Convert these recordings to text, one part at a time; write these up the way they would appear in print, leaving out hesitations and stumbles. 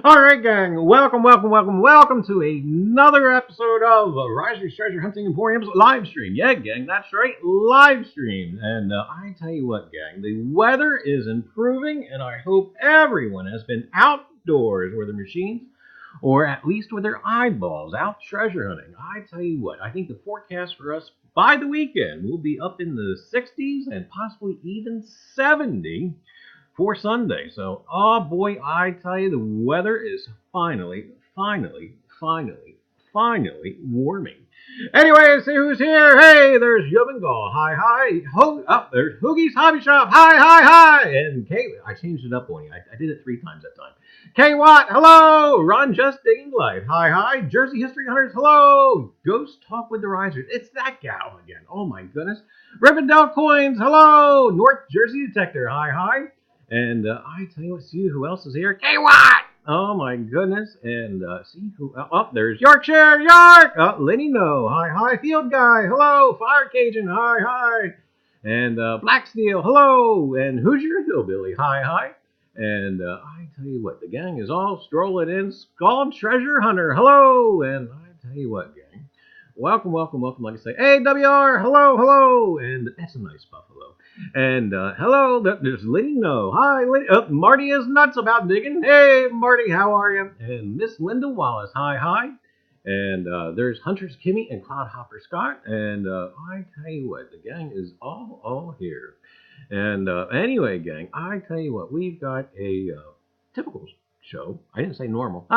Alright, gang, welcome to another episode of Reiser's Treasure Hunting Emporium's live stream. Yeah, gang, that's right, live stream. And I tell you what, gang, the weather is improving, and I hope everyone has been outdoors with their machines, or at least with their eyeballs, out treasure hunting. I tell you what, I think the forecast for us by the weekend will be up in the 60s and possibly even 70 for Sunday. So, oh boy, I tell you, the weather is finally warming. Anyway, let's see who's here. Hey, there's GAW. Hi. There's Hoogie's Hobby Shop. Hi. And Kay, I changed it up on you. I did it 3 times that time. K Watt, hello. Ron Just Digging Life. Hi. Jersey History Hunters, hello. Ghost Talk with the Risers. It's that gal again. Oh my goodness. Rivendell Coins, hello. North Jersey Detector. Hi. And I tell you what, see who else is here? K-Watt! Oh my goodness. And see who, there's Yorkshire, York! Lenny No, hi. Field Guy, hello. Fire Cajun, hi. And Black Steel, hello. And Hoosier Hillbilly, hi. And I tell you what, the gang is all strolling in. Scald Treasure Hunter, hello. And I tell you what, gang, welcome. Like I say, AWR, hello. And that's a nice buffalo. And hello, there's Lenny No. Hi, Lenny. Marty is nuts about digging. Hey, Marty, how are you? And Miss Linda Wallace. Hi. And there's Hunters Kimmy and Cloudhopper Scott. And I tell you what, the gang is all here. And anyway, gang, I tell you what, we've got a typical show. I didn't say normal.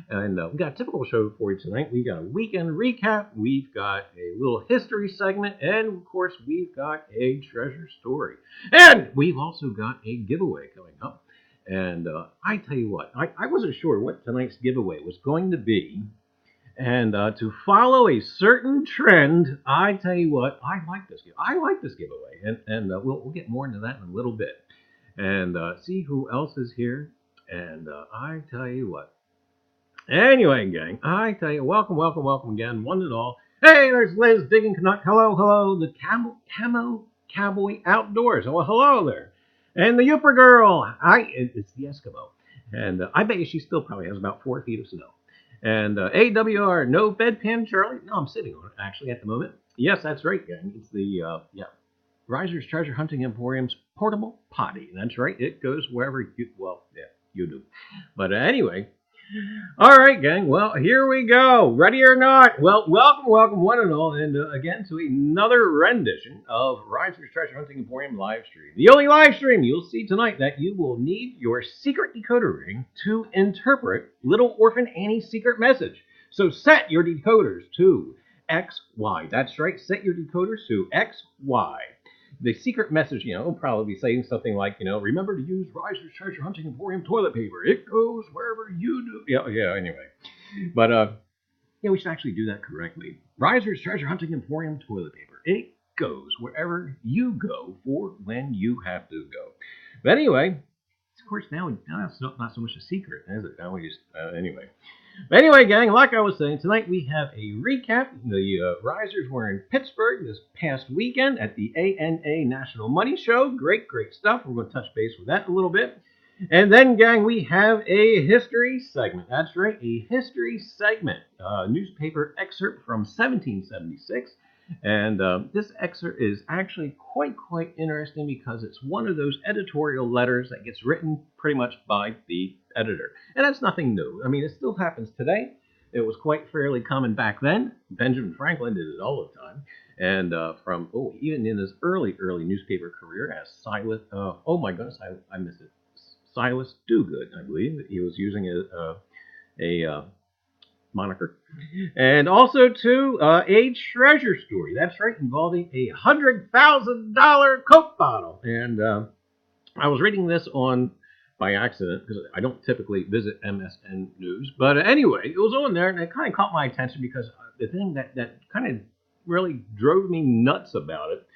And we got a typical show for you tonight. We got a weekend recap. We've got a little history segment. And, of course, we've got a treasure story. And we've also got a giveaway coming up. And I tell you what, I wasn't sure what tonight's giveaway was going to be. And to follow a certain trend, I tell you what, I like this giveaway. And we'll get more into that in a little bit. And see who else is here. And I tell you what. Anyway, gang, I tell you, welcome again, one and all. Hey, there's Liz Digging Canuck. Hello. The Camo Cowboy Outdoors. Oh, well, hello there. And the Yooper Girl. It's the Eskimo. And I bet you she still probably has about 4 feet of snow. And AWR, no bedpan Charlie. No, I'm sitting on it, actually, at the moment. Yes, that's right, gang. It's the, Reiser's Treasure Hunting Emporium's portable potty. That's right. It goes wherever you do. But anyway, all right, gang. Well, here we go. Ready or not? Well, welcome, one and all, and again to another rendition of Reiser's Treasure Hunting Emporium live stream. The only live stream you'll see tonight that you will need your secret decoder ring to interpret Little Orphan Annie's secret message. So set your decoders to XY. That's right. Set your decoders to XY. The secret message, will probably be saying something like, remember to use Reiser's Treasure Hunting Emporium toilet paper. It goes wherever you do. Yeah, anyway. But, we should actually do that correctly. Reiser's Treasure Hunting Emporium toilet paper. It goes wherever you go for when you have to go. But anyway, of course, now it's not so much a secret, is it? Now we just, anyway. Anyway, gang, like I was saying, tonight we have a recap. The Risers were in Pittsburgh this past weekend at the ANA National Money Show. Great stuff. We're going to touch base with that a little bit. And then, gang, we have a history segment. That's right, a history segment. Newspaper excerpt from 1776. And this excerpt is actually quite interesting because it's one of those editorial letters that gets written pretty much by the editor. And that's nothing new. I mean, it still happens today. It was quite fairly common back then. Benjamin Franklin did it all the time. And even in his early newspaper career as Silas, oh my goodness, I missed it. Silas Dogood, I believe. He was using a moniker. And also to a treasure story. That's right, involving a $100,000 Coke bottle. And I was reading this by accident because I don't typically visit MSN News. But anyway, it was on there and it kind of caught my attention because the thing that kind of really drove me nuts about it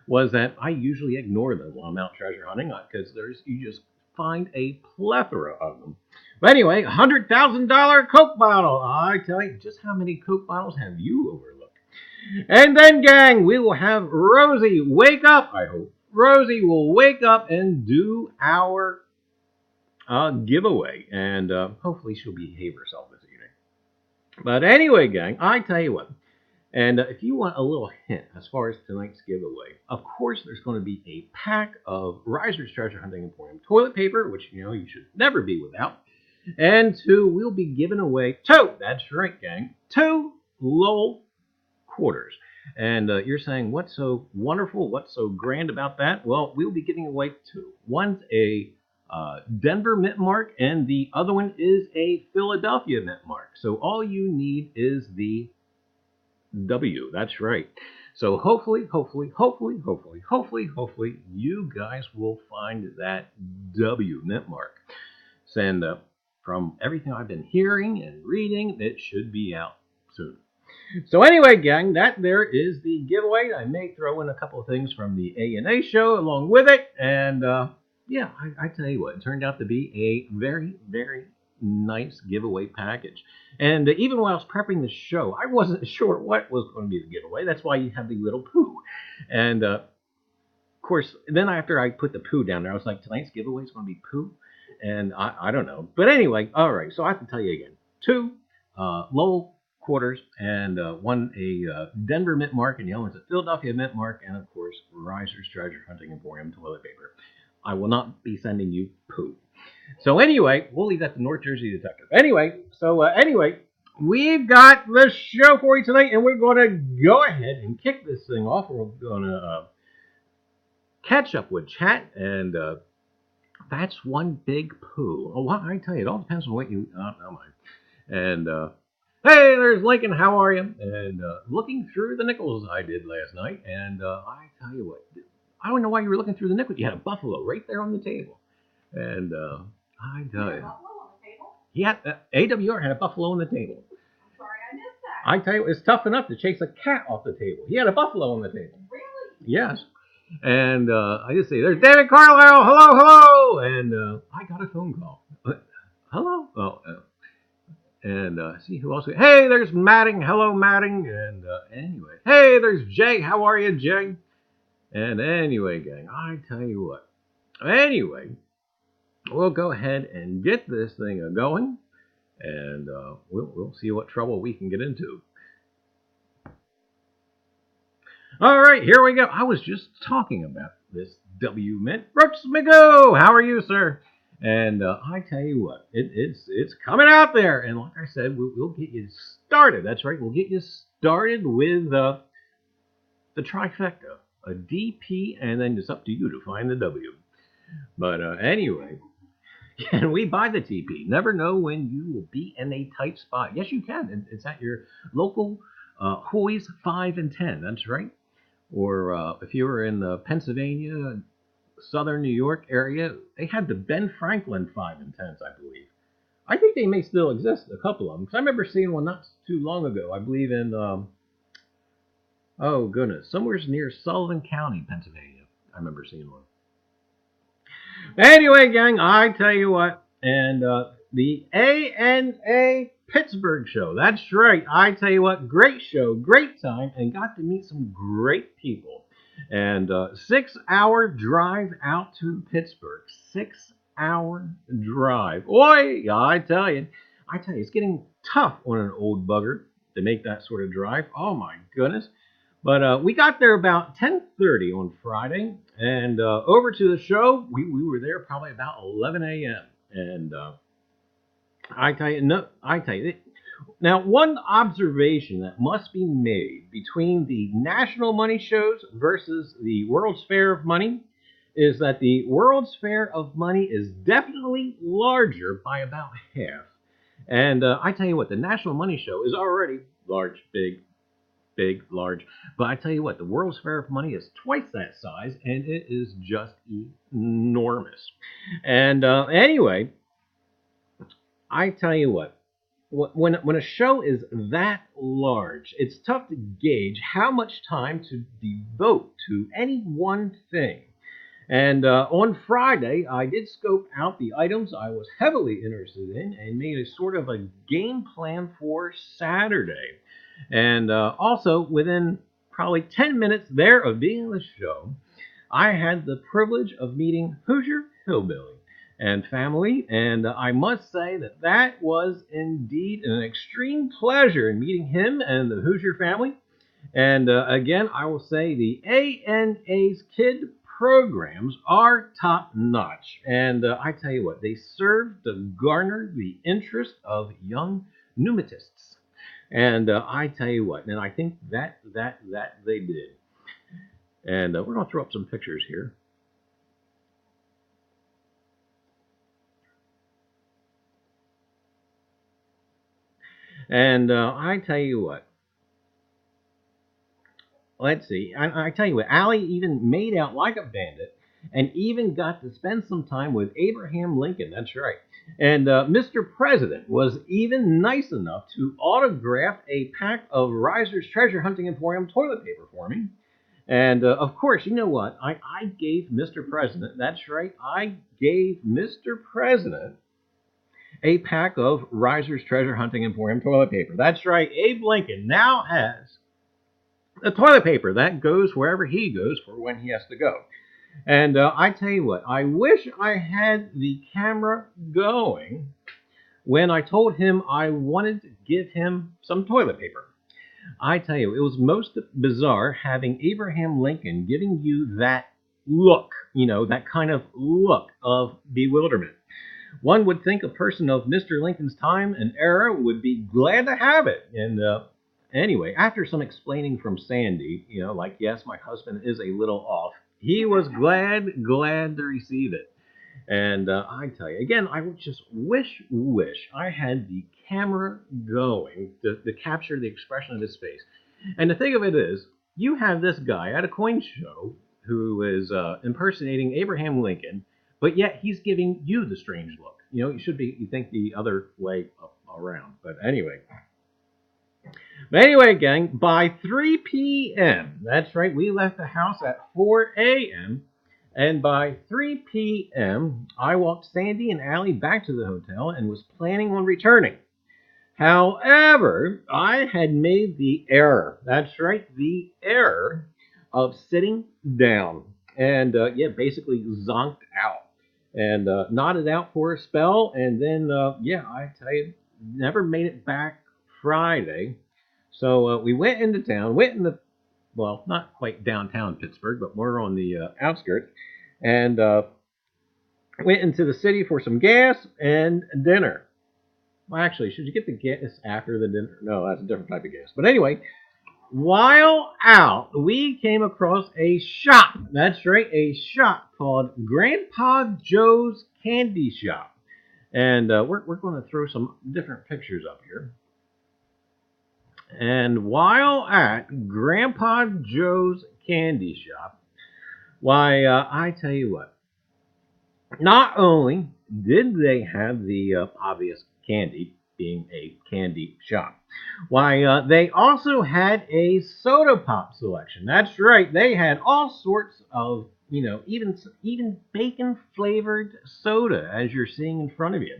was that I usually ignore them while I'm out treasure hunting because you just find a plethora of them. But anyway, $100,000 Coke bottle. I tell you, just how many Coke bottles have you overlooked? And then, gang, we will have Rosie wake up. I hope Rosie will wake up and do our giveaway, and hopefully she'll behave herself this evening. But anyway, gang, I tell you what. And if you want a little hint as far as tonight's giveaway, of course there's going to be a pack of Reiser's Treasure Hunting Emporium toilet paper, which you should never be without. And two, we'll be giving away that's right, gang, 2 Lowell quarters. And you're saying, what's so wonderful, what's so grand about that? Well, we'll be giving away 2. One's a Denver mint mark, and the other one is a Philadelphia mint mark. So all you need is the W. That's right. So hopefully, you guys will find that W mint mark. And from everything I've been hearing and reading, it should be out soon. So anyway, gang, that there is the giveaway. I may throw in a couple of things from the A&A show along with it. And yeah, I tell you what, it turned out to be a very, very nice giveaway package. And even while I was prepping the show, I wasn't sure what was going to be the giveaway. That's why you have the little poo. And of course, then after I put the poo down there, I was like, tonight's giveaway is going to be poo. And I don't know. But anyway, all right. So I have to tell you again. 2 Lowell quarters, and one a Denver mint mark, and the other one's a Philadelphia mint mark, and of course, Reiser's Treasure Hunting Emporium toilet paper. I will not be sending you poo. So anyway, we'll leave that to North Jersey Detective. Anyway, we've got the show for you tonight, and we're going to go ahead and kick this thing off. We're going to catch up with chat, and that's one big poo. Oh, well, I tell you, it all depends on what you... Oh, never mind. And, hey, there's Lincoln, how are you? And looking through the nickels I did last night, and I tell you what, I don't know why you were looking through the nickels. You had a buffalo right there on the table. And I tell you... buffalo on the table? Yeah, AWR had a buffalo on the table. I'm sorry, I missed that. I tell you, it's tough enough to chase a cat off the table. He had a buffalo on the table. Really? Yes. And I just see, there's David Carlisle, hello! And I got a phone call. Hello? Oh, and see who else. Hey, there's Matting. Hello, Matting. And anyway, hey, there's Jay. How are you, Jay? And anyway, gang, I tell you what. Anyway, we'll go ahead and get this thing going, and we'll see what trouble we can get into. All right, here we go. I was just talking about this W Mint. Brooks McGo, how are you, sir? And I tell you what, it's coming out there. And like I said, we'll get you started. That's right, we'll get you started with the trifecta. A DP, and then it's up to you to find the W. But anyway, can we buy the TP? Never know when you will be in a tight spot. Yes, you can. It's at your local Hoy's 5 and 10. That's right. Or if you were in the Pennsylvania, Southern New York area, they had the Ben Franklin 5 and 10s, I believe. I think they may still exist, a couple of them. Because I remember seeing one not too long ago. I believe in, oh goodness, somewhere near Sullivan County, Pennsylvania. I remember seeing one. Anyway, gang, I tell you what, and the ANA Pittsburgh show, that's right, I tell you what, great show, great time, and got to meet some great people. And 6-hour drive out to Pittsburgh, 6-hour drive. Oi, I tell you, it's getting tough on an old bugger to make that sort of drive. Oh my goodness. But we got there about 10:30 on Friday, and over to the show, we were there probably about 11 a.m. And I tell you, now one observation that must be made between the national money shows versus the World's Fair of Money is that the World's Fair of Money is definitely larger by about half. And I tell you what, the National Money Show is already large, big, large. But I tell you what, the World's Fair of Money is twice that size, and it is just enormous. And anyway, I tell you what, when a show is that large, it's tough to gauge how much time to devote to any one thing. And on Friday, I did scope out the items I was heavily interested in and made a sort of a game plan for Saturday. And also, within probably 10 minutes there of being on the show, I had the privilege of meeting Hoosier Hillbilly. and family. And I must say that that was indeed an extreme pleasure in meeting him and the Hoosier family. And again, I will say the ANA's kid programs are top notch. And I tell you what, they serve to garner the interest of young pneumatists. And I tell you what, and I think that they did. And we're going to throw up some pictures here. And I tell you what, let's see. I tell you what, Allie even made out like a bandit and even got to spend some time with Abraham Lincoln. That's right. And Mr. President was even nice enough to autograph a pack of Reiser's Treasure Hunting Emporium toilet paper for me. And of course, you know what? I gave Mr. President, that's right, I gave Mr. President a pack of Reiser's Treasure Hunting Emporium toilet paper. That's right, Abe Lincoln now has the toilet paper that goes wherever he goes for when he has to go. And I tell you what, I wish I had the camera going when I told him I wanted to give him some toilet paper. I tell you, it was most bizarre having Abraham Lincoln giving you that look, that kind of look of bewilderment. One would think a person of Mr. Lincoln's time and era would be glad to have it. And anyway, after some explaining from Sandy, like, yes, my husband is a little off, he was glad to receive it. And I tell you, again, I would just wish I had the camera going to capture the expression of his face. And the thing of it is, you have this guy at a coin show who is impersonating Abraham Lincoln, but yet he's giving you the strange look. You should be, you think, the other way around. But anyway, gang, by 3 p.m., that's right, we left the house at 4 a.m., and by 3 p.m., I walked Sandy and Allie back to the hotel and was planning on returning. However, I had made the error, that's right, the error of sitting down and, basically zonked out and nodded out for a spell. And then, I tell you, never made it back Friday. So we went into town, well, not quite downtown Pittsburgh, but more on the outskirts, and went into the city for some gas and dinner. Well, actually, should you get the gas after the dinner? No, that's a different type of gas. But anyway, while out, we came across a shop. That's right, a shop called Grandpa Joe's Candy Shop. And we're going to throw some different pictures up here. And while at Grandpa Joe's Candy Shop, why, I tell you what, not only did they have the obvious candy, being a candy shop, why, they also had a soda pop selection. That's right, they had all sorts of, even bacon-flavored soda, as you're seeing in front of you.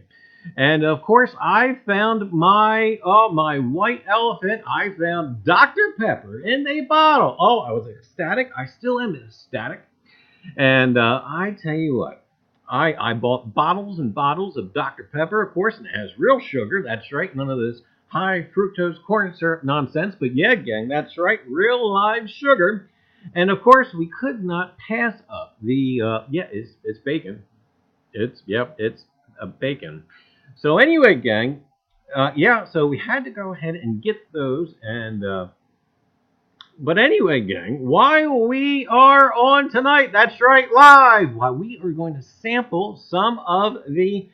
And of course, I found my white elephant. I found Dr. Pepper in a bottle. Oh, I was ecstatic. I still am ecstatic. And I tell you what, I bought bottles and bottles of Dr. Pepper, of course, and it has real sugar. That's right, none of this high fructose corn syrup nonsense. But yeah, gang, that's right, real live sugar. And of course, we could not pass up the it's bacon. It's a bacon. So anyway, gang, so we had to go ahead and get those. And but anyway, gang, while we are on tonight, that's right, live, we are going to sample some of the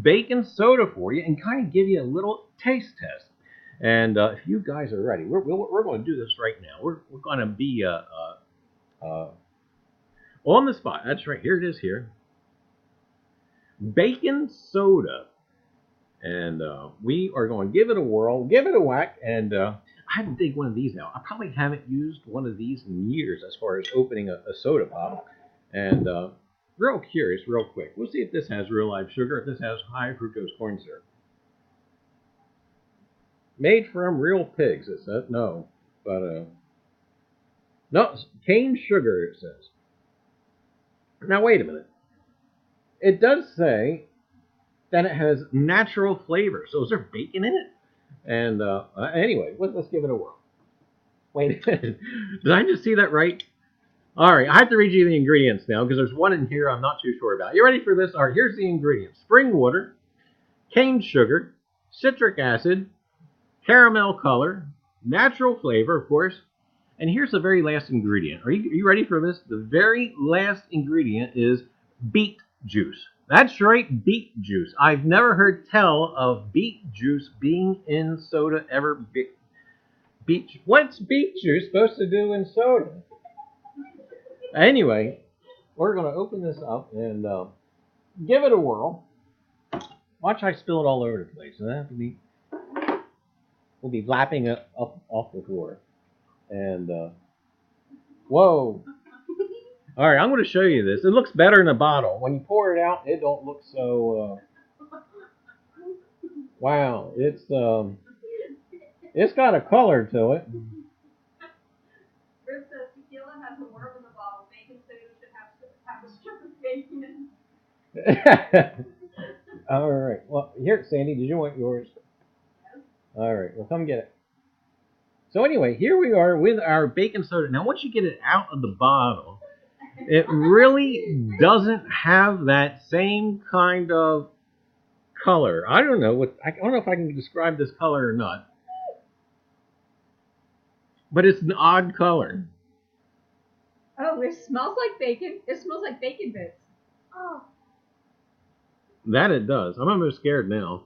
bacon soda for you and kind of give you a little taste test. And if you guys are ready, we're going to do this right now. We're going to be on the spot. That's right, here it is here. Bacon soda. And we are going to give it a whirl, give it a whack, and I have to dig one of these out. I probably haven't used one of these in years as far as opening a soda bottle. And real curious, real quick. We'll see if this has real live sugar, if this has high fructose corn syrup. Made from real pigs, it says. No, but no, cane sugar, it says. Now, wait a minute. it does say that it has natural flavor. So is there bacon in it? And anyway, let's give it a whirl. Wait, did I just see that right? All right, I have to read you the ingredients now because there's one in here I'm not too sure about. You ready for this? All right, here's the ingredients. Spring water, cane sugar, citric acid, caramel color, natural flavor, of course. And here's the very last ingredient. Are you ready for this? The very last ingredient is beet juice. That's right, beet juice. I've never heard tell of beet juice being in soda ever. What's beet juice supposed to do in soda? Anyway, we're going to open this up and give it a whirl. Watch I spill it all over the place. So that have to be. We'll be lapping it up off the floor. And whoa! All right, I'm going to show you this. It looks better in a bottle. When you pour it out, it don't look so. Wow, it's got a color to it. Chris says tequila has a worm in the bottle. Bacon soda should have a strip of bacon. All right. Well, here, Sandy, did you want yours? Yes. All right. Well, come get it. So anyway, here we are with our baking soda. Now, once you get it out of the bottle, it really doesn't have that same kind of color. I don't know I don't know if I can describe this color or not, but it's an odd color. Oh, it smells like bacon. It smells like bacon bits. Oh. That it does. I'm almost scared now.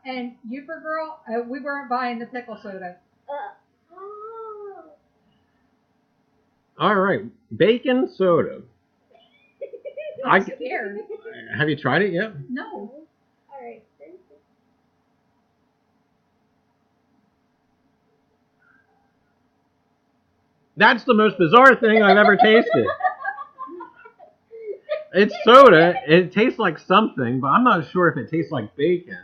And Youper girl, we weren't buying the pickle soda. All right, bacon soda. I'm scared. Have you tried it yet? No. All right. That's the most bizarre thing I've ever tasted. It's soda. It tastes like something, but I'm not sure if it tastes like bacon.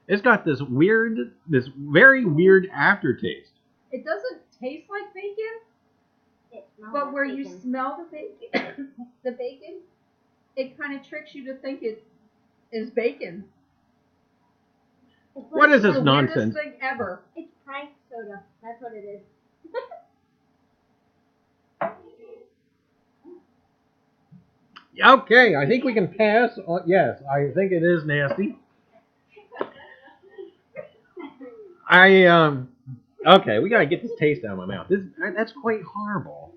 It's got this very weird aftertaste. It doesn't taste like bacon, but where you smell the bacon, it kind of tricks you to think it is bacon. What is this the nonsense? Weirdest thing ever. It's prank soda. That's what it is. Okay, I think we can pass. Yes, I think it is nasty. Okay, we gotta get this taste out of my mouth. That's quite horrible.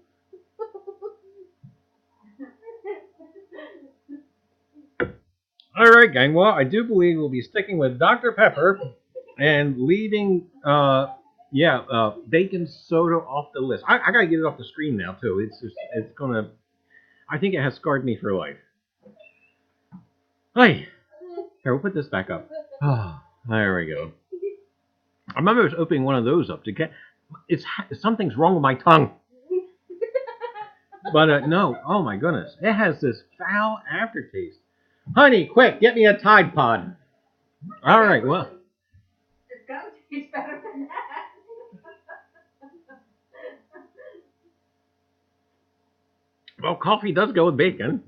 All right, gang. Well, I do believe we'll be sticking with Dr. Pepper and leaving, bacon soda off the list. I gotta get it off the screen now too. It's gonna. I think it has scarred me for life. Hey, here, we'll put this back up. Oh, there we go. I remember I was opening one of those up to get. Something's wrong with my tongue. But no, oh my goodness, it has this foul aftertaste. Honey, quick, get me a Tide Pod. All right, well. It's got to taste better than that. Well, coffee does go with bacon.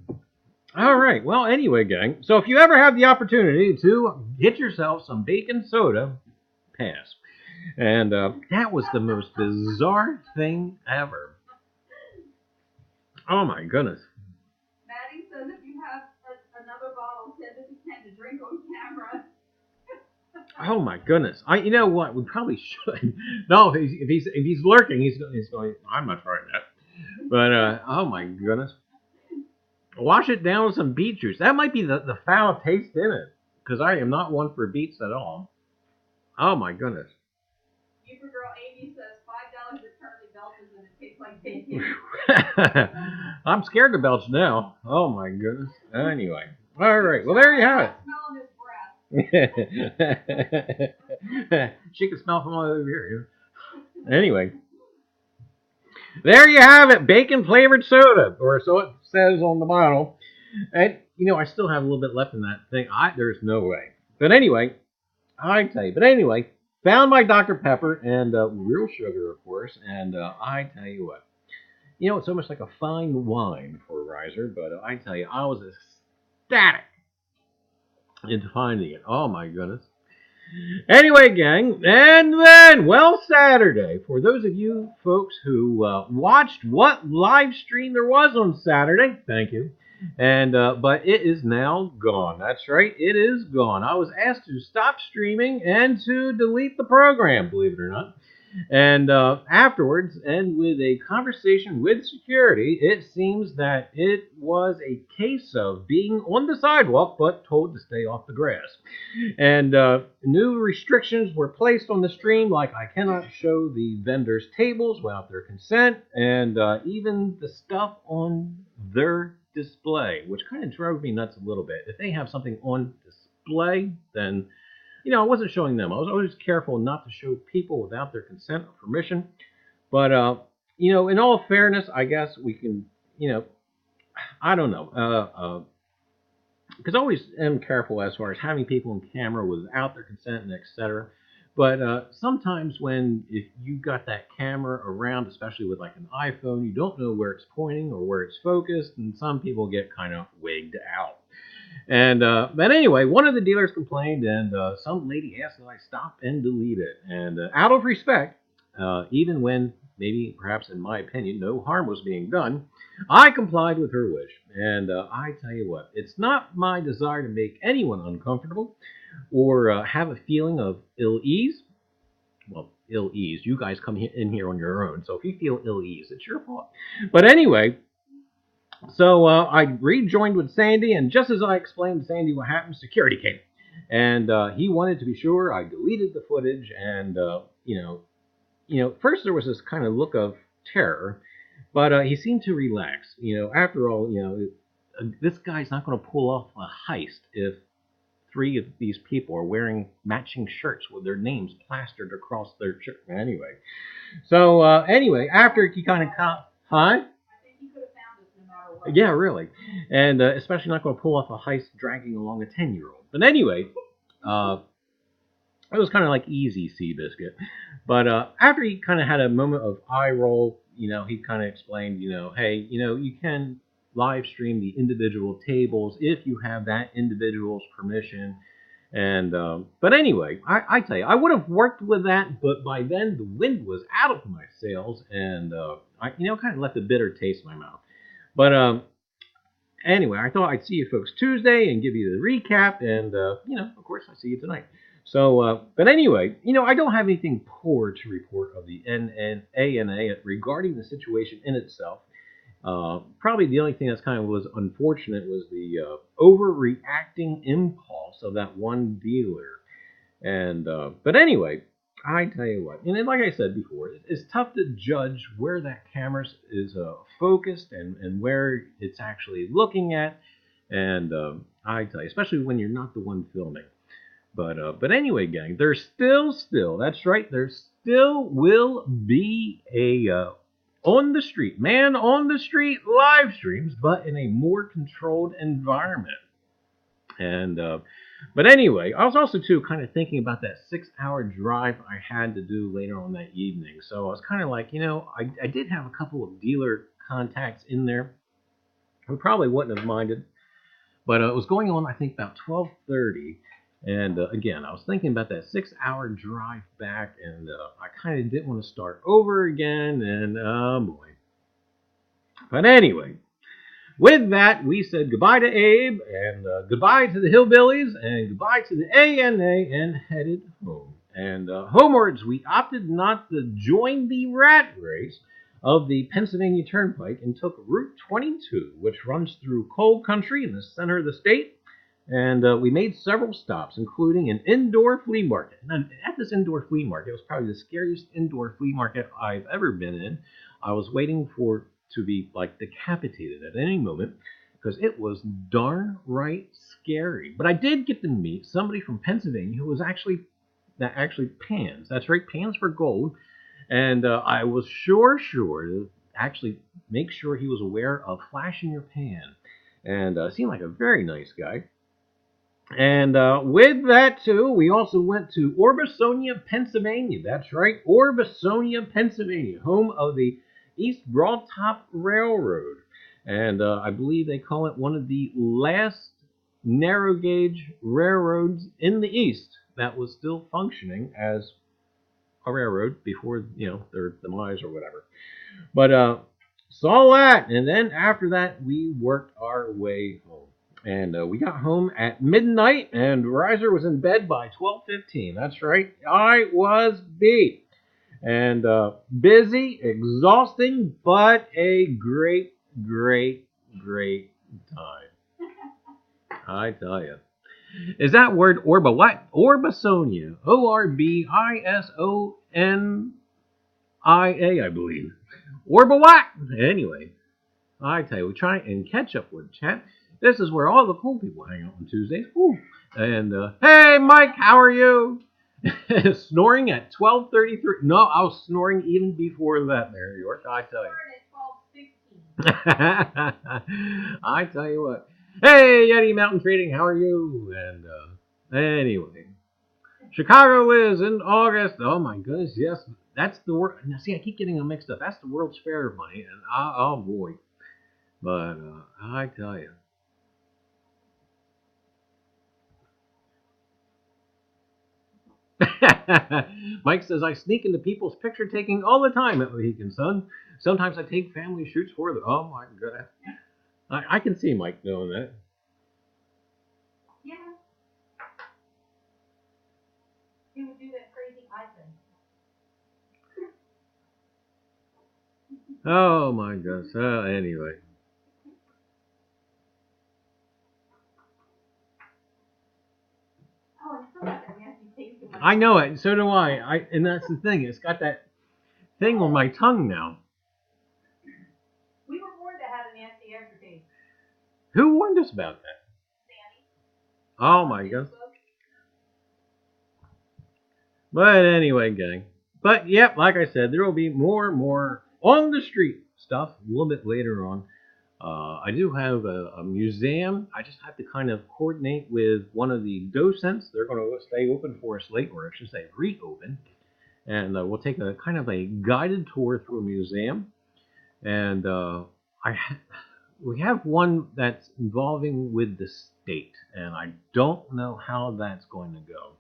All right, well, anyway, gang. So if you ever have the opportunity to get yourself some bacon soda, pass. And that was the most bizarre thing ever. Oh my goodness. Maddie says if you have another bottle, send it to Ken to drink on camera. Oh my goodness. You know what? We probably should. No, if he's lurking, he's going. I'm not trying that. But oh my goodness. Wash it down with some beet juice. That might be the foul taste in it, because I am not one for beets at all. Oh my goodness. Youper girl Amy says $5 for Charlie belches and it tastes like bacon. I'm scared to belch now. Oh my goodness. Anyway. All right. Well, there you have it. She can smell from all over here. Anyway. There you have it. Bacon flavored soda. Or so it says on the bottle. And, I still have a little bit left in that thing. There's no way. But anyway, I tell you. But anyway, found my Dr. Pepper and real sugar, of course. And I tell you what. it's almost like a fine wine for Reiser, but I tell you, I was ecstatic into finding it. Oh my goodness. Anyway, gang, and then, Saturday. For those of you folks who watched what live stream there was on Saturday, thank you. And but it is now gone. That's right, it is gone. I was asked to stop streaming and to delete the program, believe it or not. And afterwards, and with a conversation with security, it seems that it was a case of being on the sidewalk but told to stay off the grass. And new restrictions were placed on the stream, like I cannot show the vendors' tables without their consent, and even the stuff on their display, which kind of drove me nuts a little bit. If they have something on display, then I wasn't showing them. I was always careful not to show people without their consent or permission. But, in all fairness, I guess we can, I don't know. Because I always am careful as far as having people on camera without their consent and etc. But sometimes if you got that camera around, especially with like an iPhone, you don't know where it's pointing or where it's focused, and some people get kind of wigged out. And but anyway, one of the dealers complained, and some lady asked that I stop and delete it. And out of respect, even when maybe, perhaps in my opinion, no harm was being done, I complied with her wish. And I tell you what, it's not my desire to make anyone uncomfortable or have a feeling of ill-ease. Well, ill-ease. You guys come in here on your own, so if you feel ill-ease, it's your fault. But anyway, so I rejoined with Sandy, and just as I explained to Sandy what happened, security came. And he wanted to be sure I deleted the footage, and, first there was this kind of look of terror, but he seemed to relax. After all, this guy's not going to pull off a heist if 3 of these people are wearing matching shirts with their names plastered across their shirt. Anyway, so after he kind of huh? Yeah, really. And especially not going to pull off a heist dragging along a 10-year-old. But anyway, it was kind of like easy Seabiscuit. But after he kind of had a moment of eye roll, he kind of explained, hey, you can live stream the individual tables if you have that individual's permission. And but anyway, I tell you, I would have worked with that, but by then the wind was out of my sails, and I kind of left a bitter taste in my mouth. But anyway, I thought I'd see you folks Tuesday and give you the recap, and of course, I see you tonight. So, but anyway, I don't have anything poor to report of the ANA regarding the situation in itself. Probably the only thing that's kind of was unfortunate was the overreacting impulse of that one dealer. And but anyway, I tell you what, and like I said before, it's tough to judge where that camera is focused and where it's actually looking at. And I tell you, especially when you're not the one filming. But anyway, gang, there's still, that's right, there still will be a on the street live streams, but in a more controlled environment. And but anyway, I was also too kind of thinking about that 6-hour drive I had to do later on that evening. So I was kind of like, I did have a couple of dealer contacts in there who probably wouldn't have minded, but it was going on, I think, about 12:30. And again, I was thinking about that 6-hour drive back, and I kind of didn't want to start over again, and boy. But anyway, with that, we said goodbye to Abe, and goodbye to the Hillbillies, and goodbye to the ANA, and headed home. And homewards, we opted not to join the rat race of the Pennsylvania Turnpike and took Route 22, which runs through coal country in the center of the state. And we made several stops, including an indoor flea market. And at this indoor flea market, it was probably the scariest indoor flea market I've ever been in. I was waiting to be like decapitated at any moment because it was darn right scary. But I did get to meet somebody from Pennsylvania who was actually pans. That's right, pans for gold. And I was sure to actually make sure he was aware of flashing your pan. And seemed like a very nice guy. And with that, too, we also went to Orbisonia, Pennsylvania. That's right, Orbisonia, Pennsylvania, home of the East Broad Top Railroad. And I believe they call it one of the last narrow gauge railroads in the East that was still functioning as a railroad before, their demise or whatever. But saw that, and then after that, we worked our way home. And we got home at midnight, and Reiser was in bed by 12:15. That's right, I was beat. And busy, exhausting, but a great, great, great time. I tell you. Is that word Orba what? Orbasonia. Orbasonia, I believe. Orba what? Anyway, I tell you, we try and catch up with chat. This is where all the cool people hang out on Tuesdays. Woo. And, hey, Mike, how are you? Snoring at 12:33. No, I was snoring even before that, Mary York. I tell you. I tell you what. Hey, Yeti Mountain Trading, how are you? And anyway, Chicago is in August. Oh my goodness, yes, that's the word. Now, see, I keep getting them mixed up. That's the World's Fair of Money, and oh boy. But I tell you. Mike says, I sneak into people's picture taking all the time at Weeknd, son. Sometimes I take family shoots for them. Oh my god. I can see Mike doing that. Yeah. He would do that crazy eye thing. Oh my gosh. Anyway. I know it. So do I. And that's the thing. It's got that thing on my tongue now. We were warned to have a nasty aftertaste. Who warned us about that? Sammy. Oh my god. But anyway, gang. But yep, like I said, there will be more on the street stuff a little bit later on. I do have a museum. I just have to kind of coordinate with one of the docents. They're going to stay open for us late, or I should say reopen. And we'll take a kind of a guided tour through a museum. And we have one that's involving with the state. And I don't know how that's going to go.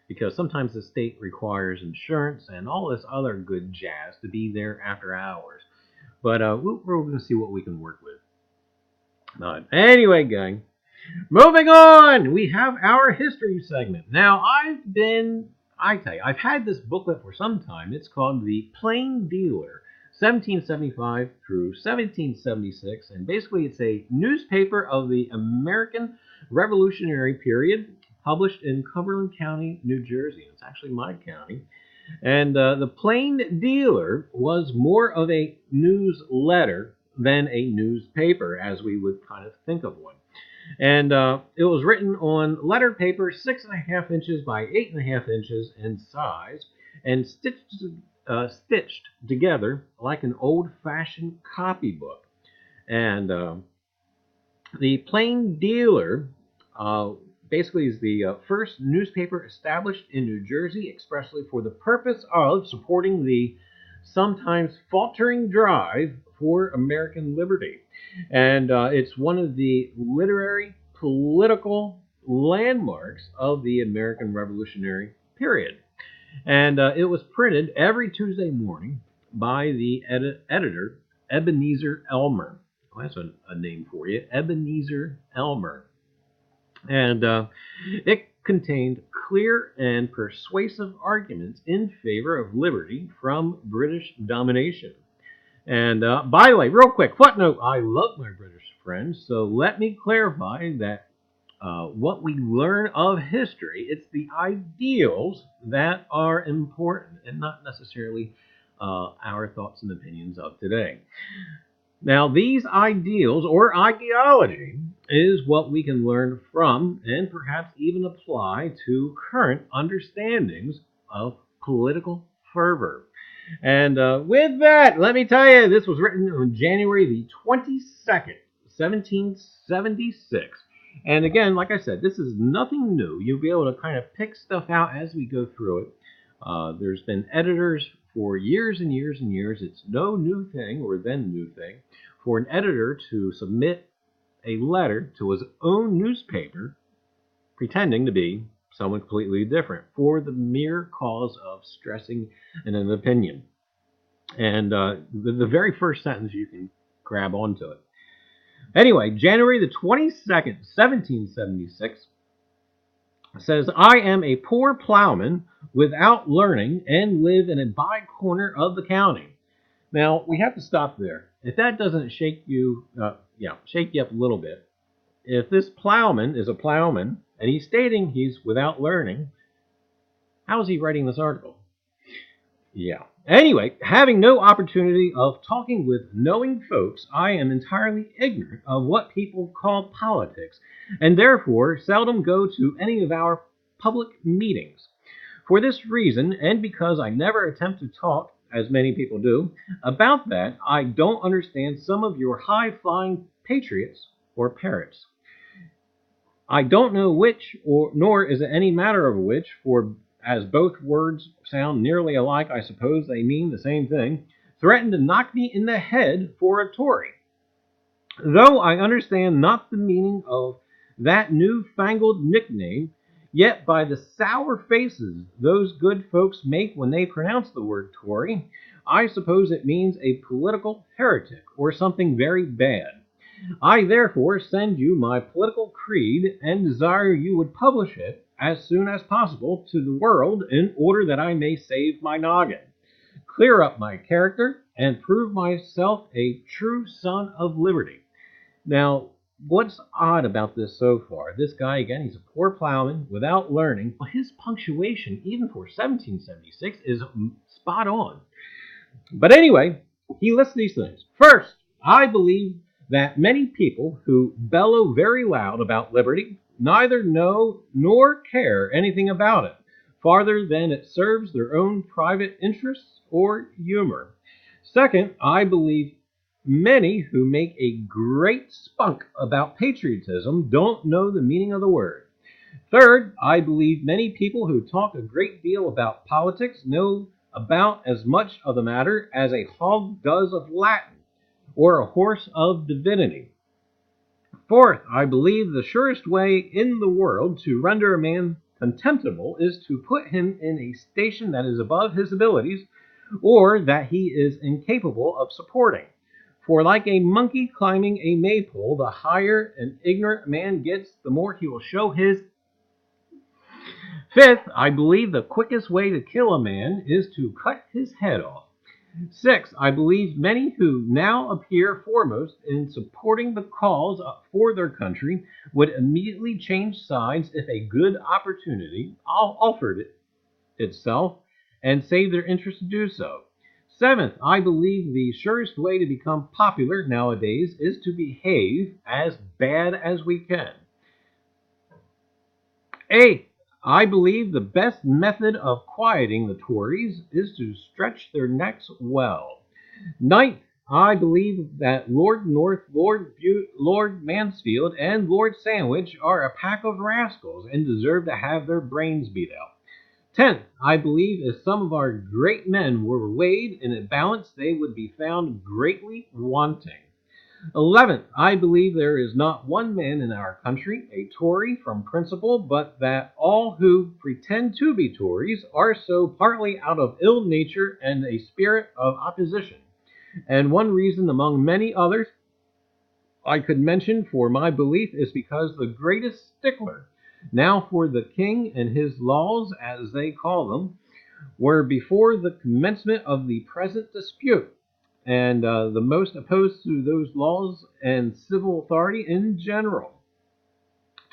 Because sometimes the state requires insurance and all this other good jazz to be there after hours. But we're going to see what we can work with. Anyway, gang, moving on. We have our history segment. Now, I've had this booklet for some time. It's called The Plain Dealer, 1775 through 1776. And basically, it's a newspaper of the American Revolutionary period, published in Cumberland County, New Jersey. It's actually my county. And the Plain Dealer was more of a newsletter than a newspaper, as we would kind of think of one. And it was written on letter paper 6.5 inches by 8.5 inches in size, and stitched together like an old-fashioned copybook. And the Plain Dealer basically is the first newspaper established in New Jersey expressly for the purpose of supporting the sometimes faltering drive for American liberty. And it's one of the literary, political landmarks of the American Revolutionary period. And it was printed every Tuesday morning by the editor, Ebenezer Elmer. Well, that's a name for you, Ebenezer Elmer. And it contained clear and persuasive arguments in favor of liberty from British domination. And by the way, real quick, footnote, I love my British friends, so let me clarify that what we learn of history, it's the ideals that are important and not necessarily our thoughts and opinions of today. Now, these ideals or ideology is what we can learn from and perhaps even apply to current understandings of political fervor. And with that, let me tell you, this was written on January the 22nd, 1776. And again, like I said, this is nothing new. You'll be able to kind of pick stuff out as we go through it. There's been editors for years and years and years, it's no new thing or then new thing for an editor to submit a letter to his own newspaper pretending to be someone completely different for the mere cause of stressing an opinion. And the very first sentence, you can grab onto it. Anyway, January the 22nd, 1776, says, I am a poor plowman without learning and live in a by corner of the county. Now, we have to stop there. If that doesn't shake you up a little bit, if this plowman is a plowman and he's stating he's without learning, how is he writing this article? Yeah. Anyway, having no opportunity of talking with knowing folks, I am entirely ignorant of what people call politics, and therefore seldom go to any of our public meetings. For this reason, and because I never attempt to talk, as many people do, about that, I don't understand some of your high-flying patriots or parrots. I don't know which, nor is it any matter of which, for as both words sound nearly alike, I suppose they mean the same thing, threaten to knock me in the head for a Tory. Though I understand not the meaning of that new-fangled nickname, yet by the sour faces those good folks make when they pronounce the word Tory, I suppose it means a political heretic or something very bad. I therefore send you my political creed and desire you would publish it as soon as possible to the world in order that I may save my noggin, clear up my character, and prove myself a true son of liberty. Now, what's odd about this so far? This guy, again, he's a poor plowman without learning, but his punctuation, even for 1776, is spot on. But anyway, he lists these things. First, I believe that many people who bellow very loud about liberty neither know nor care anything about it, farther than it serves their own private interests or humor. Second, I believe many who make a great spunk about patriotism don't know the meaning of the word. Third, I believe many people who talk a great deal about politics know about as much of the matter as a hog does of Latin, or a horse of divinity. Fourth, I believe the surest way in the world to render a man contemptible is to put him in a station that is above his abilities, or that he is incapable of supporting. For like a monkey climbing a maypole, the higher an ignorant man gets, the more he will show his. Fifth, I believe the quickest way to kill a man is to cut his head off. Sixth, I believe many who now appear foremost in supporting the cause for their country would immediately change sides if a good opportunity offered itself and save their interest to do so. Seventh, I believe the surest way to become popular nowadays is to behave as bad as we can. Eighth, I believe the best method of quieting the Tories is to stretch their necks well. Ninth, I believe that Lord North, Lord Bute, Lord Mansfield, and Lord Sandwich are a pack of rascals and deserve to have their brains beat out. 10th, I believe if some of our great men were weighed in a balance, they would be found greatly wanting. 11th, I believe there is not one man in our country a Tory from principle, but that all who pretend to be Tories are so partly out of ill nature and a spirit of opposition. And one reason among many others I could mention for my belief is because the greatest stickler now for the king and his laws, as they call them, were before the commencement of the present dispute, and the most opposed to those laws and civil authority in general.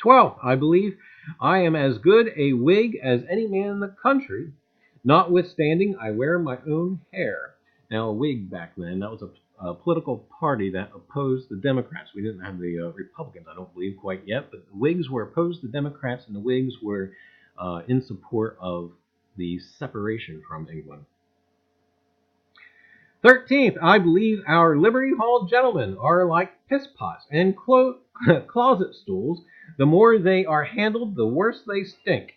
12th, I believe I am as good a Whig as any man in the country, notwithstanding I wear my own hair. Now, a Whig back then, that was a political party that opposed the Democrats. We didn't have the Republicans, I don't believe, quite yet, but the Whigs were opposed to the Democrats, and the Whigs were in support of the separation from England. 13th, I believe our Liberty Hall gentlemen are like piss pots and closet stools. The more they are handled, the worse they stink.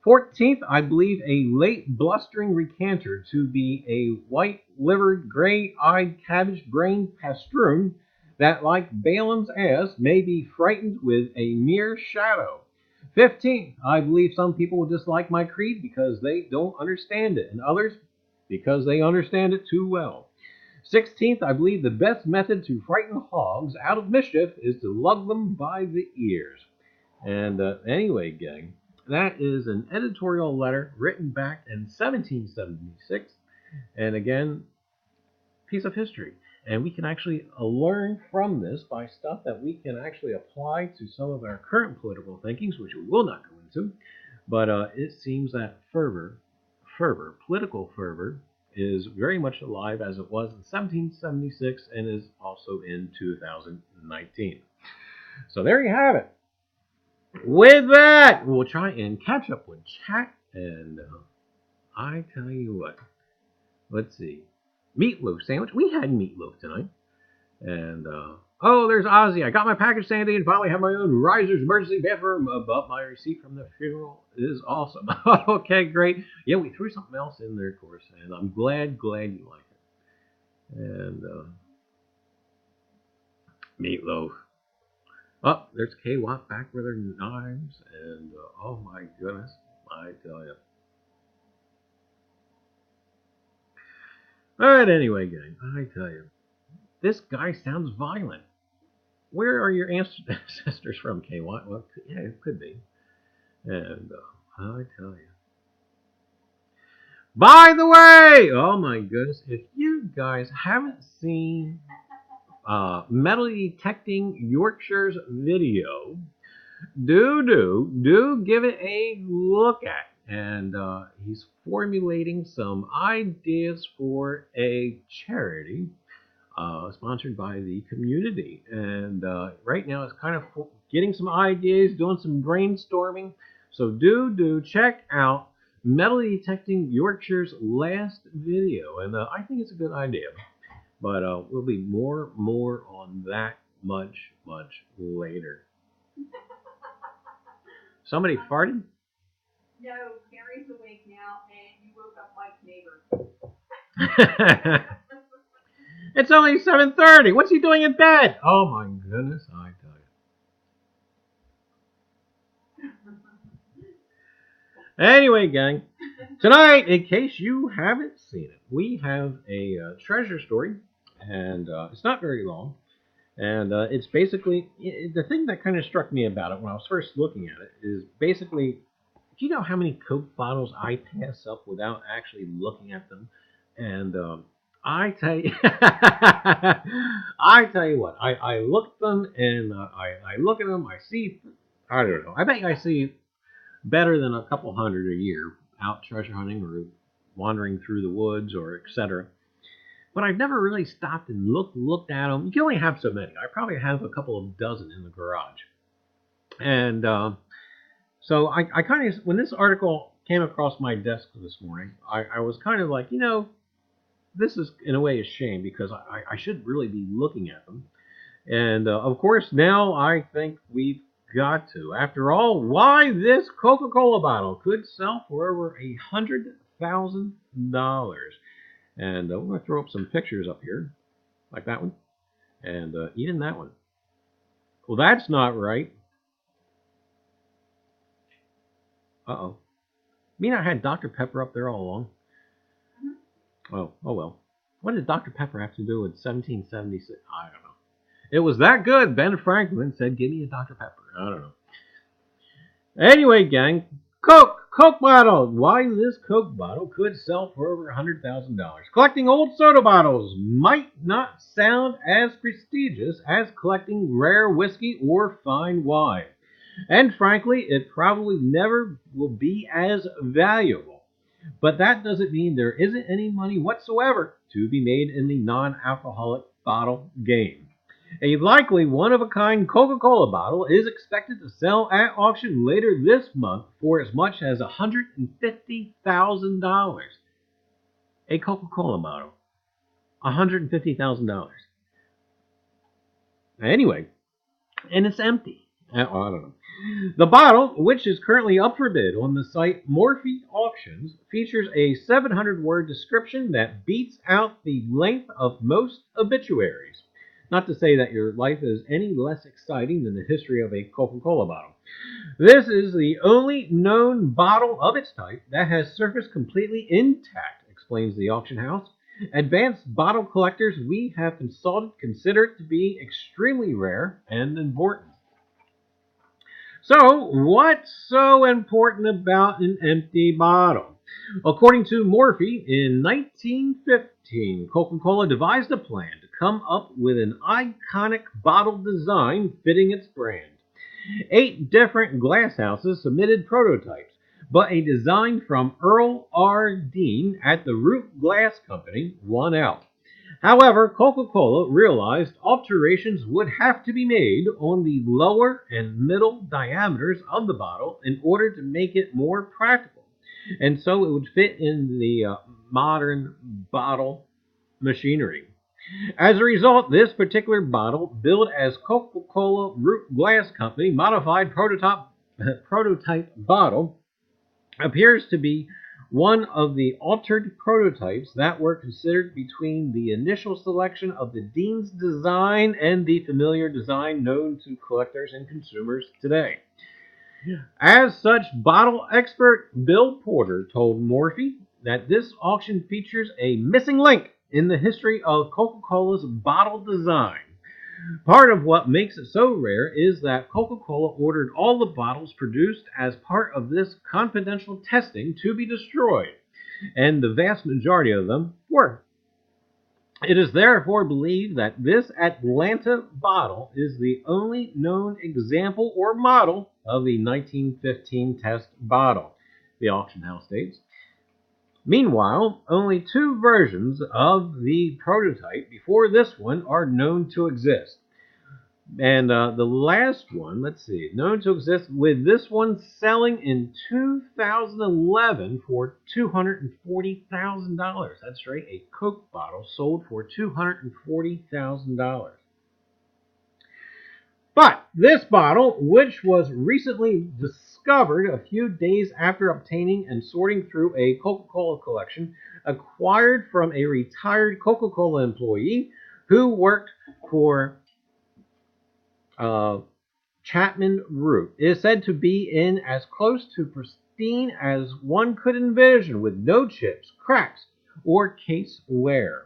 14th, I believe a late blustering recanter to be a white-livered, gray-eyed, cabbage-brained pastoon that, like Balaam's ass, may be frightened with a mere shadow. 15th, I believe some people will dislike my creed because they don't understand it, and others because they understand it too well. 16th, I believe the best method to frighten hogs out of mischief is to lug them by the ears. And anyway, gang, that is an editorial letter written back in 1776. And again, piece of history. And we can actually learn from this by stuff that we can actually apply to some of our current political thinkings, which we will not go into. But it seems that political fervor, is very much alive as it was in 1776 and is also in 2019. So there you have it. With that, we'll try and catch up with chat, and I tell you what, let's see, meatloaf sandwich. We had meatloaf tonight, and oh, there's Ozzy. I got my package Sandy and finally have my own Reiser's emergency bathroom, but my receipt from the funeral is awesome. Okay, great. Yeah, we threw something else in there, of course, and I'm glad you like it. And meatloaf. Oh, there's K-Watt back with her knives, and oh my goodness, I tell you. Alright, anyway, gang, I tell you, this guy sounds violent. Where are your ancestors from, K-Watt? Well, yeah, it could be. And I tell you. By the way, oh my goodness, if you guys haven't seen metal detecting Yorkshire's video, do give it a look at. And he's formulating some ideas for a charity sponsored by the community. And right now it's kind of getting some ideas, doing some brainstorming. So do check out Metal Detecting Yorkshire's last video. And I think it's a good idea. But we'll be more on that much later. Somebody farted? No, Carrie's awake now, and you woke up Mike's neighbor. It's only 7:30. What's he doing in bed? Oh my goodness, I tell you. Anyway, gang, tonight, in case you haven't seen it, we have a treasure story, and it's not very long. And it's basically, the thing that kind of struck me about it when I was first looking at it is basically, do you know how many Coke bottles I pass up without actually looking at them? And I tell you, what, I look at them and I look at them, I see, I don't know, I bet I see better than a couple hundred a year out treasure hunting or wandering through the woods or etc. But I've never really stopped and looked at them. You can only have so many. I probably have a couple of dozen in the garage. And so I kind of, when this article came across my desk this morning, I was kind of like, you know, this is in a way a shame because I should really be looking at them. And of course, now I think we've got to. After all, why this Coca-Cola bottle could sell for over $100,000. And we're going to throw up some pictures up here, like that one, and even that one. Well, that's not right. Uh-oh. Mean I had Dr. Pepper up there all along? Oh well. What did Dr. Pepper have to do with 1776? I don't know. It was that good. Ben Franklin said, give me a Dr. Pepper. I don't know. Anyway, gang, Coke bottle. Why this Coke bottle could sell for over $100,000. Collecting old soda bottles might not sound as prestigious as collecting rare whiskey or fine wine. And frankly, it probably never will be as valuable. But that doesn't mean there isn't any money whatsoever to be made in the non-alcoholic bottle game. A likely one-of-a-kind Coca-Cola bottle is expected to sell at auction later this month for as much as $150,000. A Coca-Cola bottle. $150,000. Anyway, and it's empty. I don't know. The bottle, which is currently up for bid on the site Morphe Auctions, features a 700-word description that beats out the length of most obituaries. Not to say that your life is any less exciting than the history of a Coca-Cola bottle. This is the only known bottle of its type that has surfaced completely intact, explains the auction house. Advanced bottle collectors we have consulted consider it to be extremely rare and important. So, what's so important about an empty bottle? According to Morphe, in 1915, Coca-Cola devised a plan to come up with an iconic bottle design fitting its brand. 8 different glass houses submitted prototypes, but a design from Earl R. Dean at the Root Glass Company won out. However, Coca-Cola realized alterations would have to be made on the lower and middle diameters of the bottle in order to make it more practical, and so it would fit in the modern bottle machinery. As a result, this particular bottle, billed as Coca-Cola Root Glass Company Modified Prototype Bottle, appears to be one of the altered prototypes that were considered between the initial selection of the Dean's design and the familiar design known to collectors and consumers today. As such, bottle expert Bill Porter told Morphe that this auction features a missing link in the history of Coca-Cola's bottle design. Part of what makes it so rare is that Coca-Cola ordered all the bottles produced as part of this confidential testing to be destroyed, and the vast majority of them were. It is therefore believed that this Atlanta bottle is the only known example or model of the 1915 test bottle, the auction house states. Meanwhile, only 2 versions of the prototype before this one are known to exist. And the last one, let's see, known to exist, with this one selling in 2011 for $240,000. That's right, a Coke bottle sold for $240,000. But this bottle, which was recently discovered a few days after obtaining and sorting through a Coca-Cola collection acquired from a retired Coca-Cola employee who worked for Chapman Root, is said to be in as close to pristine as one could envision, with no chips, cracks, or case wear.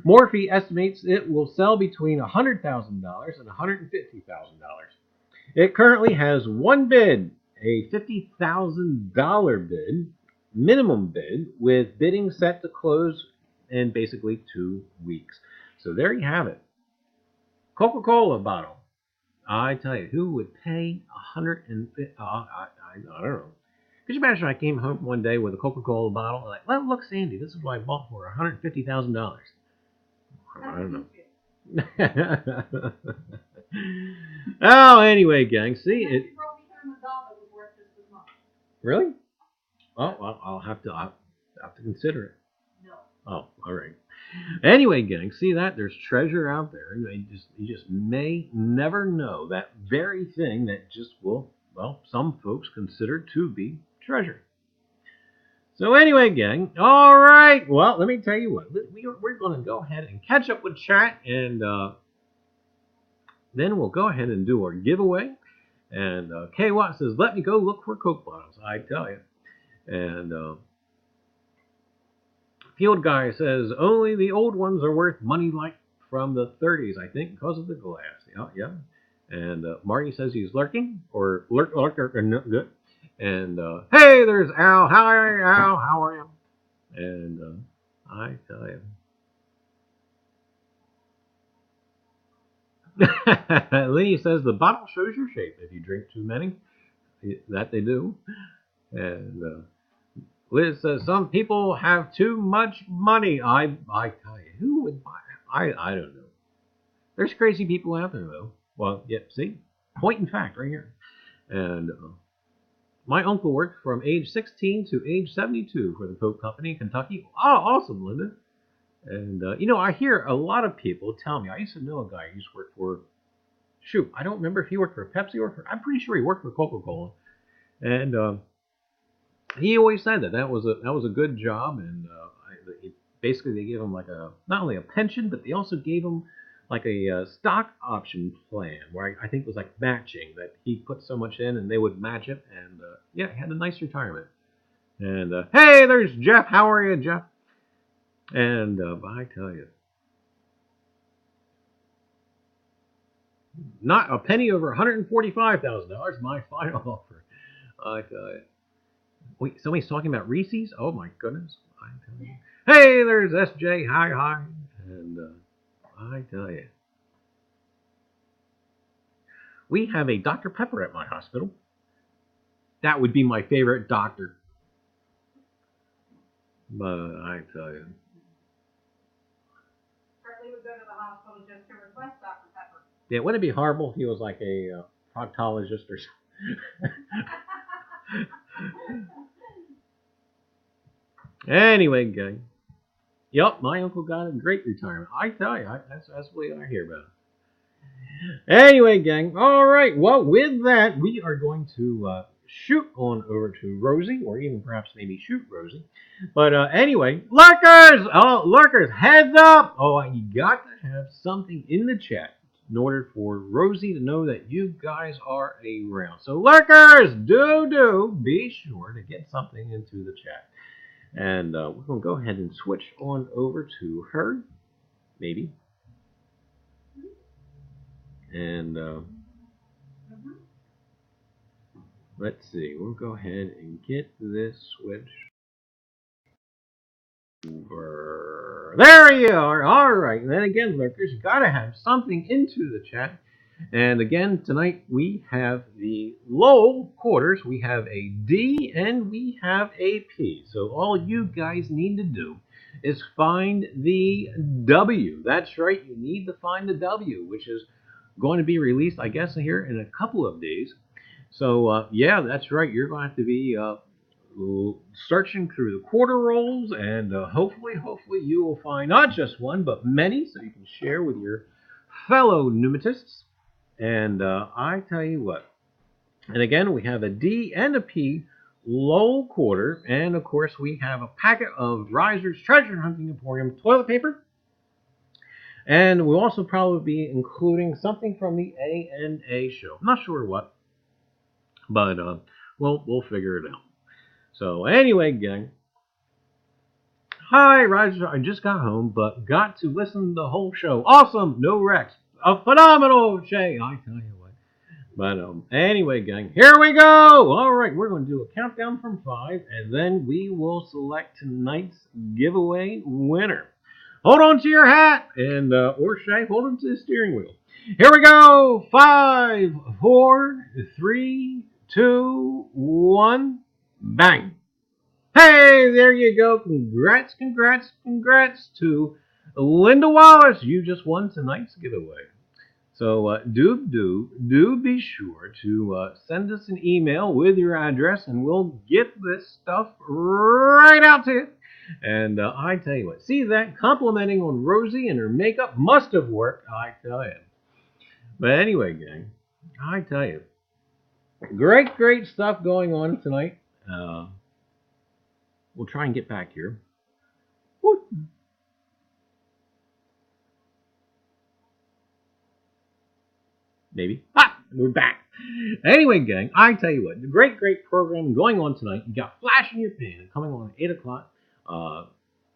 Morphe estimates it will sell between $100,000 and $150,000. It currently has one bid, a $50,000 bid, minimum bid, with bidding set to close in basically 2 weeks. So there you have it. Coca-Cola bottle. I tell you, who would pay $150,000? I don't know. Could you imagine I came home one day with a Coca-Cola bottle, like, well, look, Sandy, this is what I bought for $150,000. I don't know. Oh, anyway, gang, see it. Really? Oh, I'll have to consider it. No. Oh, all right. Anyway, gang, see that? There's treasure out there. You just may never know that very thing that just will, well, some folks consider to be treasure. So anyway, gang, all right. Well, let me tell you what. We're going to go ahead and catch up with chat, and then we'll go ahead and do our giveaway. And K Watt says, let me go look for Coke bottles. I tell you. And Field Guy says, only the old ones are worth money, like from the 30s, I think, because of the glass. Yeah. And Marty says he's lurking, or lurker, good. And hey, there's Al. Hi, Al. How are you? And I tell you. Lee says the bottle shows your shape if you drink too many. That they do. And Liz says some people have too much money. I tell you, who would buy it? I don't know. There's crazy people out there, though. Well, yeah, see? Point in fact right here. And my uncle worked from age 16 to age 72 for the Coke Company in Kentucky. Oh, awesome, Linda. And, I hear a lot of people tell me, I used to know a guy who used to work for shoot, I don't remember if he worked for Pepsi or I'm pretty sure he worked for Coca-Cola. And he always said that was a good job, and basically they gave him like not only a pension, but they also gave him like a stock option plan where I think it was like matching, that he put so much in and they would match it, and yeah, he had a nice retirement. And hey, there's Jeff. How are you, Jeff? And I tell you, not a penny over $145,000. My final offer. I tell you. Wait, somebody's talking about Reese's? Oh my goodness! I tell you. Hey, there's SJ. Hi. And I tell you, we have a Dr. Pepper at my hospital. That would be my favorite doctor. But I tell you. Currently would go to the hospital just to request Dr. Pepper. Yeah, wouldn't it be horrible if he was like a proctologist or something? Anyway, gang. Yup, my uncle got a great retirement. I tell you, that's what I hear about. Anyway, gang. All right. Well, with that, we are going to shoot on over to Rosie, or even perhaps maybe shoot Rosie. But anyway, lurkers! Oh, lurkers, heads up! Oh, you got to have something in the chat in order for Rosie to know that you guys are around. So, lurkers, do be sure to get something into the chat. And we're going to go ahead and switch on over to her, maybe. And let's see, we'll go ahead and get this switch over. There you are. All right. And then again, lurkers, you got to have something into the chat. And again, tonight we have the low quarters. We have a D and we have a P. So all you guys need to do is find the W. That's right. You need to find the W, which is going to be released, I guess, here in a couple of days. So, yeah, that's right. You're going to have to be searching through the quarter rolls, and hopefully you will find not just one, but many, so you can share with your fellow pneumatists. And I tell you what, and again, we have a D and a P low quarter, and of course we have a packet of Reiser's Treasure Hunting Emporium toilet paper, and we'll also probably be including something from the ANA show. I'm not sure what, but we'll figure it out. So anyway, gang. Hi, Reiser. I just got home, but got to listen to the whole show. Awesome, no wrecks. A phenomenal Shay, I tell you what. But anyway, gang, here we go. All right, we're going to do a countdown from 5, and then we will select tonight's giveaway winner. Hold on to your hat, and or Shay, hold on to the steering wheel. Here we go. 5, 4, 3, 2, 1, bang. Hey, there you go. Congrats to Linda Wallace. You just won tonight's giveaway. So do be sure to send us an email with your address, and we'll get this stuff right out to you. And I tell you what, see that? Complimenting on Rosie and her makeup must have worked, I tell you. But anyway, gang, I tell you, great stuff going on tonight. We'll try and get back here. Woo. Maybe. We're back. Anyway, gang, I tell you what, the great program going on tonight. You got Flash in Your Pan coming on at 8 o'clock.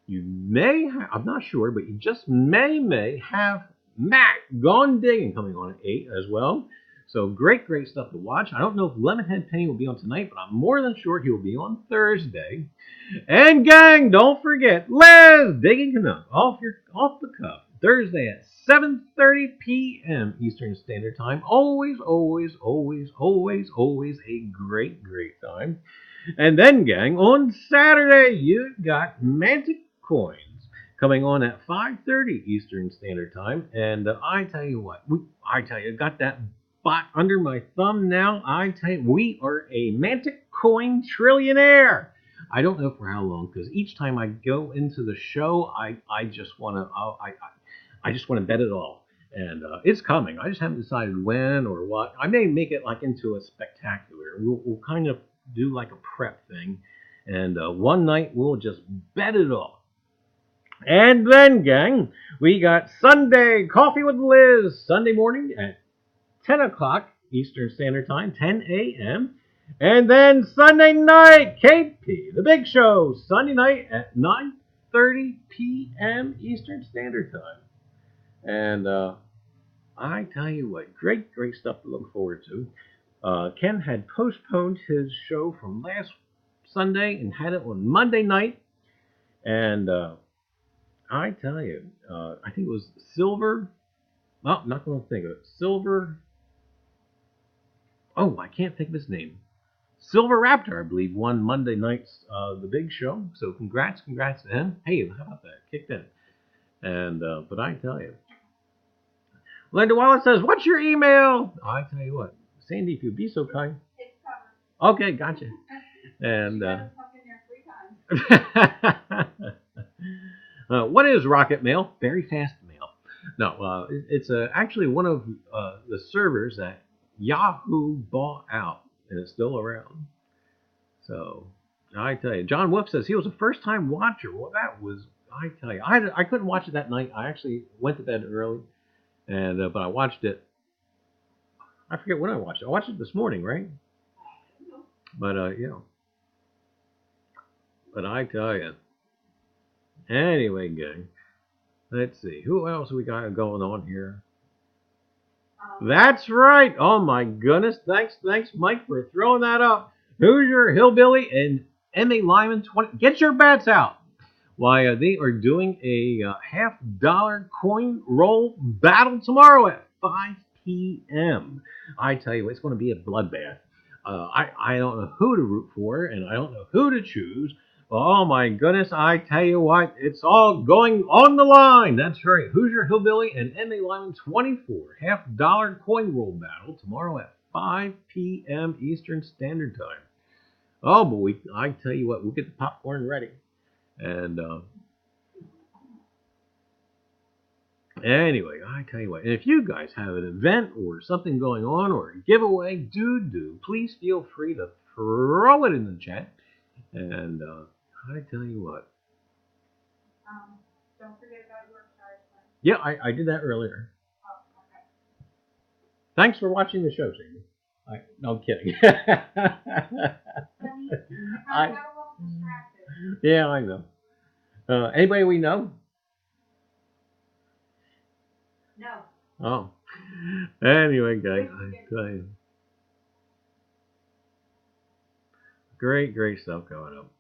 You may have, I'm not sure, but you just may have Matt Gone Digging coming on at 8 as well. So great stuff to watch. I don't know if Lemonhead Penny will be on tonight, but I'm more than sure he will be on Thursday. And gang, don't forget, Les Digging Canuck off the cuff. Thursday at 7:30 p.m. Eastern Standard Time. Always a great time. And then, gang, on Saturday, you got Mantic Coins coming on at 5:30 Eastern Standard Time. And I tell you what, got that bot under my thumb now. I tell you, we are a Mantic Coin trillionaire. I don't know for how long, because each time I go into the show, I just want to bet it all. And it's coming. I just haven't decided when or what. I may make it like into a spectacular. We'll kind of do like a prep thing. And one night we'll just bet it all. And then, gang, we got Sunday Coffee with Liz, Sunday morning at 10 o'clock Eastern Standard Time, 10 a.m. And then Sunday night, KP, The Big Show, Sunday night at 9:30 p.m. Eastern Standard Time. And I tell you what, great stuff to look forward to. Ken had postponed his show from last Sunday and had it on Monday night. And I tell you, I think it was Silver. Well, I'm not going to think of it. Silver. Oh, I can't think of his name. Silver Raptor, I believe, won Monday night's The Big Show. So congrats to him. Hey, how about that? Kicked in. And but I tell you, Linda Wallace says, "What's your email?" I tell you what, Sandy, if you'd be so kind. It's covered. Okay, gotcha. And what is Rocket Mail? Very fast mail. No, it's actually one of the servers that Yahoo bought out, and it's still around. So I tell you, John Wolf says he was a first-time watcher. Well, that was, I tell you, I couldn't watch it that night. I actually went to bed early, and but I watched it. I forget when I watched it. I watched it this morning, right? But yeah. But I tell you. Anyway, gang. Let's see. Who else we got going on here? That's right. Oh my goodness. Thanks, Mike, for throwing that up. Hoosier Hillbilly and M.A. Lyman 20. Get your bets out. Why, they are doing a $50 coin roll battle tomorrow at 5 p.m. I tell you, it's going to be a bloodbath. I don't know who to root for, and I don't know who to choose. Oh my goodness, I tell you what, it's all going on the line. That's right, Hoosier Hillbilly and M.A. Lyman 24 $50 coin roll battle tomorrow at 5 p.m. Eastern Standard Time. Oh boy, I tell you what, we'll get the popcorn ready. And anyway, I tell you what, and if you guys have an event or something going on or a giveaway, do please feel free to throw it in the chat. And I tell you what. Don't forget about your card. Yeah, I did that earlier. Oh, okay. Thanks for watching the show, Sandy. No, I'm kidding. I got a little distracted. Yeah, I know. Anybody we know? No. Oh. Anyway, guys, I tell you. Great stuff going up.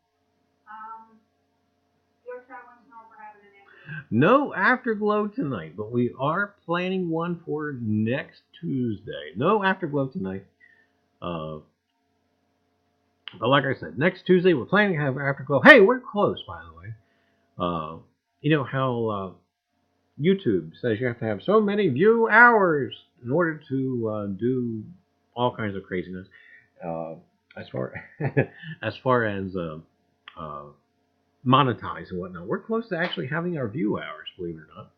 Your traveling home for having an afterglow. No afterglow tonight, but we are planning one for next Tuesday. No afterglow tonight. But like I said, next Tuesday we're planning to have afterglow. Hey, we're close, by the way. You know how YouTube says you have to have so many view hours in order to do all kinds of craziness. As far as monetize and whatnot, we're close to actually having our view hours, believe it or not.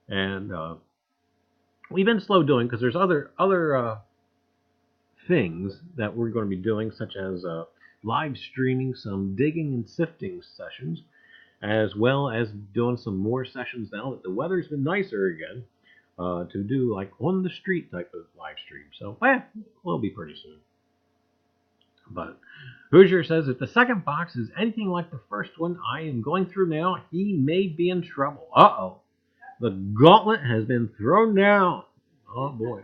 And we've been slow doing because there's other things that we're going to be doing, such as live streaming some digging and sifting sessions, as well as doing some more sessions now that the weather's been nicer again, to do like on the street type of live stream. So we'll be pretty soon. But Hoosier says if the second box is anything like the first one I am going through now, he may be in trouble. Uh-oh. The gauntlet has been thrown down. Oh boy.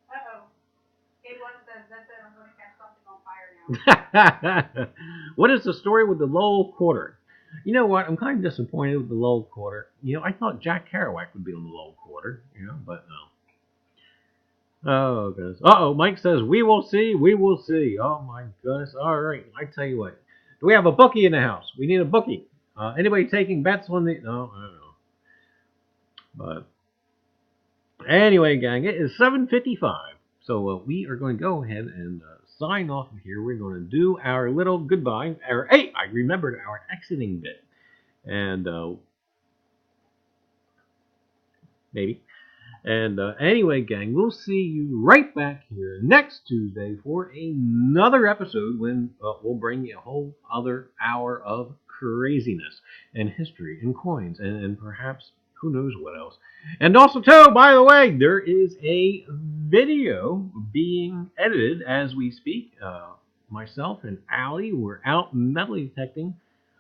Uh-oh. K1 says, that's it, I'm going to catch something on fire now. What is the story with the Lowell quarter? You know what? I'm kind of disappointed with the Lowell quarter. You know, I thought Jack Kerouac would be on the Lowell quarter, you know, but no. Oh, goodness. Uh-oh, Mike says, we will see. Oh, my goodness. All right, I tell you what. Do we have a bookie in the house? We need a bookie. Anybody taking bets on the... No, I don't know. But anyway, gang, it is 7:55. So we are going to go ahead and sign off of here. We're going to do our little goodbye. Hey, I remembered our exiting bit. And maybe. And anyway, gang, we'll see you right back here next Tuesday for another episode when we'll bring you a whole other hour of craziness and history and coins and perhaps who knows what else. And also, too, by the way, there is a video being edited as we speak. Myself and Allie were out metal detecting.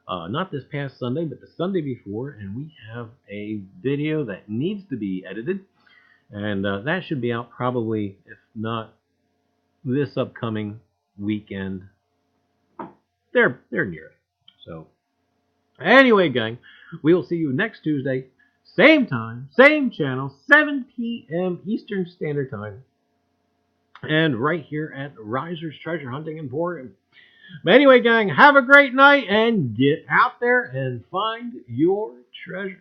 Not this past Sunday, but the Sunday before, and we have a video that needs to be edited. And that should be out probably, if not this upcoming weekend. They're near it. So, anyway, gang, we'll see you next Tuesday. Same time, same channel, 7 p.m. Eastern Standard Time. And right here at Reiser's Treasure Hunting Emporium. But anyway, gang, have a great night and get out there and find your treasure.